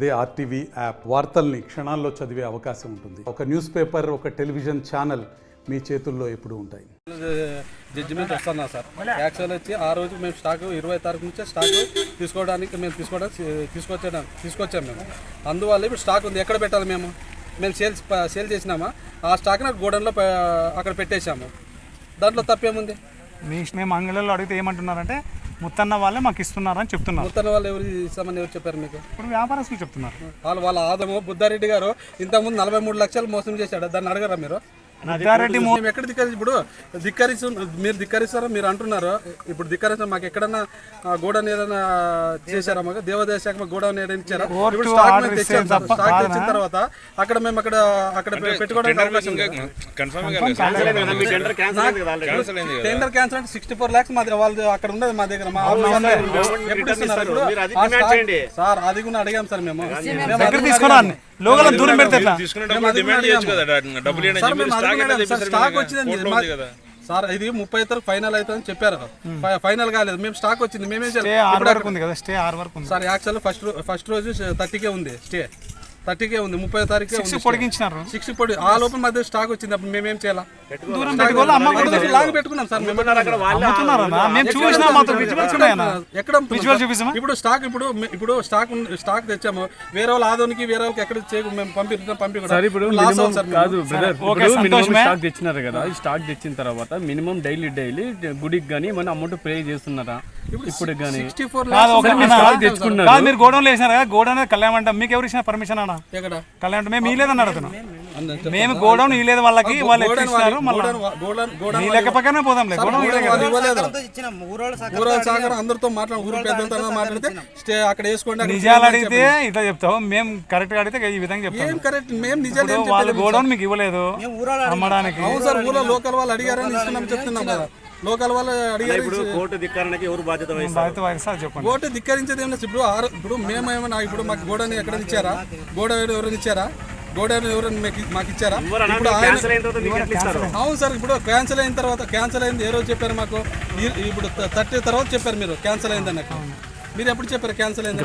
అదే RTV app వార్తల్ని క్షణాల్లో చదివే అవకాశం ఉంటుంది. ఒక న్యూస్ పేపర్, ఒక టెలివిజన్ ఛానల్ మీ చేతుల్లో ఎప్పుడూ ఉంటాయి. జడ్జిమెంట్ వస్తున్నా సార్. యాక్చువల్ వచ్చి ఆ రోజు మేము స్టాక్ 20 తారీఖు నుంచే స్టాక్ తీసుకోవడానికి మేము తీసుకొచ్చాము మేము. అందువల్ల ఇప్పుడు స్టాక్ ఉంది, ఎక్కడ పెట్టాలి మేము సేల్ చేసినామా ఆ స్టాక్ని గోడౌన్లో అక్కడ పెట్టేశాము. దాంట్లో తప్పేముంది? మేము అంగళంలో అడిగితే ఏమంటున్నారంటే ముత్తన్న వాళ్ళే మాకు ఇస్తున్నారని చెప్తున్నారు. ముత్తన్న వాళ్ళు ఎవరు ఇస్తామని ఎవరు చెప్పారు మీకు? ఇప్పుడు వ్యాపారస్తులు చెప్తున్నారు. వాళ్ళ ఆదము బుద్ధారెడ్డి గారు ఇంతకుముందు 43 లక్షలు మోసం చేశాడు. దాన్ని అడగరా మీరు? మేము ఎక్కడ ఇప్పుడు మీరు ధిక్కరిస్తారో మీరు అంటున్నారు. ఇప్పుడు ధిక్కరిస్తాం మాకు ఎక్కడన్నా గోడౌన్ ఏదైనా చేశారా? మాకు దేవాదాయ శాఖ గోడౌన్ ఏదైనా ఇచ్చారా? ఇప్పుడు స్టాక్ తెచ్చిన తర్వాత అక్కడ మేము అక్కడ పెట్టుకోవడానికి టెండర్ క్యాన్సిల్ అంటే 64 lakhs వాళ్ళు అక్కడ ఉండదు మా దగ్గర. ఎప్పుడు ఇస్తున్నారు సార్? అది కూడా అడిగాం సార్ మేము. స్టాక్ వచ్చింది సార్, ఇది 30 తారీఖు ఫైనల్ అవుతుందని చెప్పారు. ఫైనల్ కాలేదు, మేము స్టాక్ వచ్చింది. మేమేం చేయాలి సార్? యాక్చువల్ ఫస్ట్ రోజు 30కే ఉంది స్టే, 30కే ఉంది, 30 తారీఖు పొడిగించినారు. 60 పొడి ఆ లోపల మధ్య స్టాక్ వచ్చింది. అప్పుడు మేమేం చేయాలి? లాంగ్ పెట్టుకున్నాం సార్. ఇప్పుడు స్టాక్ ఇప్పుడు స్టాక్ తెచ్చాము. వేరే వాళ్ళ ఆదోనికి వేరే వాళ్ళకి ఎక్కడ మేము స్టాక్ తెచ్చినారు కదా. ఈ స్టాక్ తెచ్చిన తర్వాత మినిమం డైలీ గుడికి గానీ ఏమైనా అమౌంట్ పే చేస్తున్నారా? ఇప్పుడు కానీ మీరు గోడౌన్ వేసినారు కదా, గోడౌన్ కళ్యాణ్ మీకు ఎవరు ఇచ్చిన పర్మిషన్ అన్న? కళ్యాణ్ మేము ఇలేదని అడుగుతున్నాం. మేము గోడౌన్ ఇలేదు వాళ్ళకి, వాళ్ళు లెక్క పక్కనే పోదాం. అందరితో మాట్లాడితే అక్కడ వేసుకోండి. నిజాలు అడిగితే ఇట్లా చెప్తావు, మేము కరెక్ట్ గా అడిగితే ఈ విధంగా చెప్తాం. వాళ్ళు గోడౌన్ మీకు ఇవ్వలేదు అమ్మడానికి. అవును సార్, ఊళ్ళో లోకల్ వాళ్ళు అడిగారని ఇస్తున్నాం చెప్తున్నాం కదా. లోకల్ వాళ్ళు అడిగారు. కోర్టు ధిక్కరణకి ఎవరు బాధ్యత చెప్పండి. కోర్టు ధిక్కరించేది ఏమన్నా? ఇప్పుడు మేమేమన్నా ఇప్పుడు మాకు గోడౌన్ ఎక్కడ ఇచ్చారా? గోడౌన్ ఎవరైనా ఇచ్చారా? గోడౌన్ ఎవరైనా మాకు ఇచ్చారా? అవును సార్, ఇప్పుడు క్యాన్సిల్ అయిన తర్వాత క్యాన్సిల్ అయింది ఏ రోజు చెప్పారు మాకు? ఇప్పుడు 30 తర్వాత చెప్పారు మీరు క్యాన్సిల్ అయింది అన్నట్టు. మీరు ఎప్పుడు చెప్పారు క్యాన్సిల్ అయింది?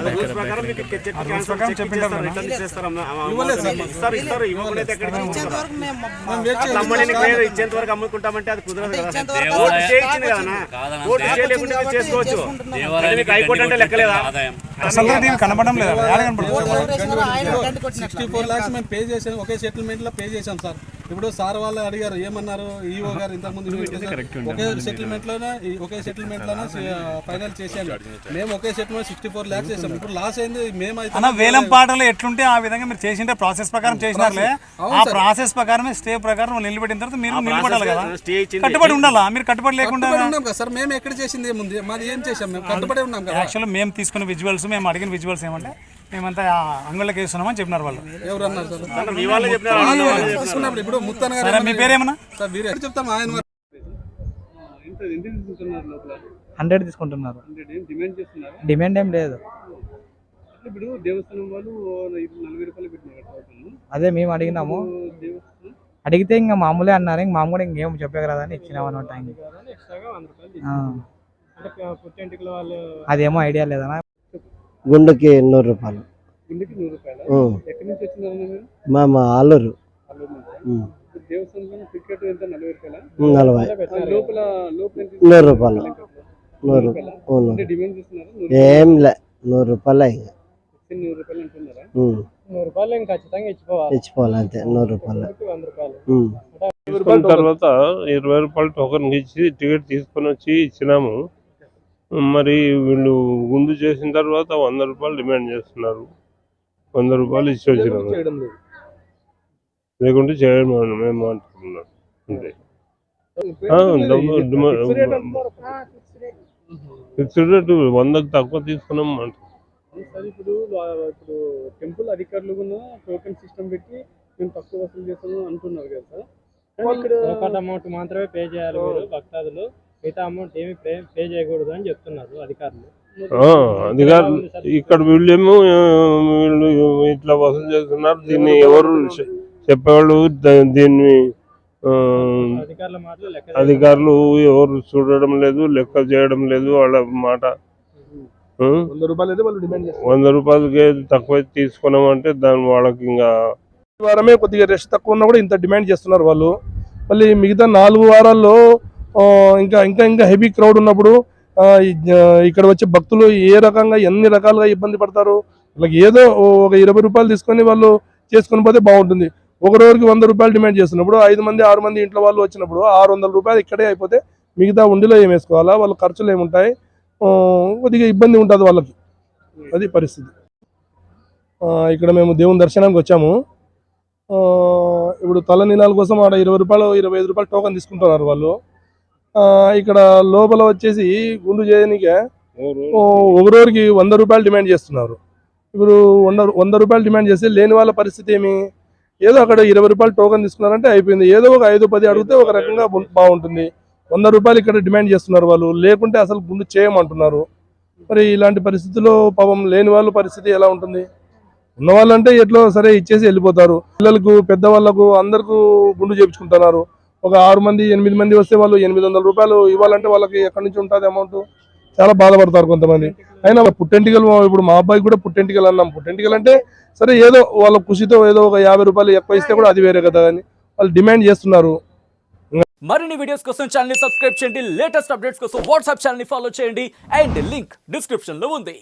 అమ్ముకుంటామంటే అది కుదరదు. కనపడడం లేదా? 64 lakhs మేము పే చేసాం, ఒకే సెటిల్మెంట్ లో పే చేసాం సార్. ఇప్పుడు సార్ వాళ్ళు అడిగారు ఏమన్నారు? ఈఓ గారు ఇంతకుముందు ఒకే సెటిల్మెంట్ లోనే ఫైనల్ చేశాను. మేము ఒకే సెటిల్మెంట్ 64 lakhs చేసాం. ఇప్పుడు లాస్ అయింది మేమైతే. వేలం పాటలు ఎట్లుంటే ఆ విధంగా మీరు చేసింటే ప్రాసెస్ ప్రకారం చేసినారులే. ఆ ప్రాసెస్ ప్రకారమే స్టే ప్రకారం నిలబెట్టిన తర్వాత మీరు నిలబడాలి కదా, కట్టుబడి ఉండాలా. మీరు కట్టుబడి లేకుండా ఉన్నాం కదా సార్. మేము ఎక్కడ చేసింది ఏముంది? మాది ఏం చేసాం? మేము కట్టుబడి ఉన్నాం కదా. యాక్చువల్లీ మేము తీసుకున్న విజువల్స్, మేము అడిగిన విజువల్స్ ఏమంటే మేమంతా అంగుళ్ళకి వేస్తున్నామని చెప్పినారు వాళ్ళు. ఎవరన్నారు సార్? ఇప్పుడు మీ పేరేమన్నా? చెప్తాం. ఆయన 100 తీసుకుంటున్నారు. డిమాండ్ ఏం లేదు. ఇప్పుడు దేవస్థానం వాళ్ళు 40 రూపాయలు పెట్టినారు. అదే మేము అడిగినాము, అడిగితే ఇంకా మామూలే అన్నారు. ఇంక మామూలు ఇంకేం చెప్పగలదని ఇచ్చినాం అనమాట. అదేమో ఐడియా లేదన్నా. గుండెకి 100 రూపాయలు. మా ఆలూరు. 100 రూపాయలు. ఏం లే, 100 రూపాయలు. ఇచ్చిపోవాలి అంతే. 100 రూపాయలు. తర్వాత 20 రూపాయలు టోకెన్ ఇచ్చి టికెట్ తీసుకొని వచ్చి ఇచ్చినాము. మరి వీళ్ళు గుండు చేసిన తర్వాత 100 రూపాయలు డిమాండ్ చేస్తున్నారు. 100 రూపాయలు ఇచ్చి వచ్చినాము. లేకుంటే చేయడం మేము అంటున్నాం అంతే. ఫిక్స్డ్ రేటు 100కి తక్కువ తీసుకున్నాం అంటున్నాం. ఇప్పుడు టెంపుల్ అధికారులు కూడా టోకెన్ సిస్టమ్ పెట్టి మేము తక్కువ వసూలు చేస్తాము అంటున్నారు కదా సార్. అమౌంట్ మాత్రమే పే చేయాలి మీరు భక్తాదులు, మిగతా అమౌంట్ ఏమి పే చేయకూడదు అని చెప్తున్నారు అధికారులు. అధికారులు ఇక్కడ వీళ్ళేమో వీళ్ళు ఇట్లా వసూలు చేస్తున్నారు. దీన్ని ఎవరు చెప్పేవాళ్ళు? దీన్ని అధికారులు ఎవరు చూడడం లేదు, లెక్క చేయడం లేదు వాళ్ళ మాట. ఉం? 100 రూపాయలు అయితే వాళ్ళు డిమాండ్ చేస్తారు. 100 రూపాయలకి తక్కువ తీసుకున్నామంటే దాని వాళ్ళకి ఇంకా వారమే కొద్దిగా రెస్ట్ తక్కువ ఉన్నా కూడా ఇంత డిమాండ్ చేస్తున్నారు వాళ్ళు. మళ్ళీ మిగతా 4 వారాల్లో ఇంకా ఇంకా ఇంకా హెవీ క్రౌడ్ ఉన్నప్పుడు ఇక్కడ వచ్చే భక్తులు ఏ రకంగా ఎన్ని రకాలుగా ఇబ్బంది పడతారు. వాళ్ళకి ఏదో ఒక 20 రూపాయలు తీసుకొని వాళ్ళు చేసుకొని పోతే బాగుంటుంది. ఒక రోజుకి 100 రూపాయలు డిమాండ్ చేస్తున్నప్పుడు 5 మంది 6 మంది ఇంట్లో వాళ్ళు వచ్చినప్పుడు 600 రూపాయలు ఇక్కడే అయిపోతే మిగతా ఉండిలో ఏం వేసుకోవాలా, వాళ్ళ ఖర్చులు ఏముంటాయి, కొద్దిగా ఇబ్బంది ఉంటుంది వాళ్ళకి. అది పరిస్థితి. ఇక్కడ మేము దేవుని దర్శనానికి వచ్చాము. ఇప్పుడు తలనీలాల కోసం ఆడ 20 రూపాయలు 25 రూపాయలు టోకన్ తీసుకుంటున్నారు వాళ్ళు. ఇక్కడ లోపల వచ్చేసి గుండు చేయడానికే ఒక రోజుకి 100 రూపాయలు డిమాండ్ చేస్తున్నారు. ఇప్పుడు 100 రూపాయలు డిమాండ్ చేస్తే లేని వాళ్ళ పరిస్థితి ఏమి, ఏదో అక్కడ 20 రూపాయలు టోకన్ తీసుకున్నారంటే అయిపోయింది. ఏదో ఒక 5-10 అడిగితే ఒక రకంగా బాగుంటుంది. 100 రూపాయలు ఇక్కడ డిమాండ్ చేస్తున్నారు వాళ్ళు, లేకుంటే అసలు గుండు చేయమంటున్నారు. మరి ఇలాంటి పరిస్థితుల్లో పాపం లేని వాళ్ళ పరిస్థితి ఎలా ఉంటుంది? ఉన్న వాళ్ళంటే ఎట్లో సరే ఇచ్చేసి వెళ్ళిపోతారు. పిల్లలకు పెద్దవాళ్ళకు అందరికీ గుండు చేయించుకుంటున్నారు. ఒక 6 మంది 8 మంది వస్తే వాళ్ళు 800 రూపాయలు ఇవ్వాలంటే వాళ్ళకి ఎక్కడి నుంచి ఉంటుంది అమౌంట్? చాలా బాధపడతారు కొంతమంది. అయినా పుట్టెంటికలు, ఇప్పుడు మా అబ్బాయికి కూడా పుట్టెంటికలు అన్నాం. పుట్టెంటికలు అంటే సరే ఏదో వాళ్ళ ఖుషితో ఏదో ఒక 50 రూపాయలు ఎక్కువ ఇస్తే కూడా అది వేరే కదా అని వాళ్ళు డిమాండ్ చేస్తున్నారు. మరిన్ని వీడియోస్ కోసం ఛానల్ ని సబ్స్క్రైబ్ చేయండి. లేటెస్ట్ అప్డేట్స్ కోసం వాట్సాప్ ఛానల్ ని ఫాలో చేయండి. అండ్ లింక్ డిస్క్రిప్షన్ లో ఉంది.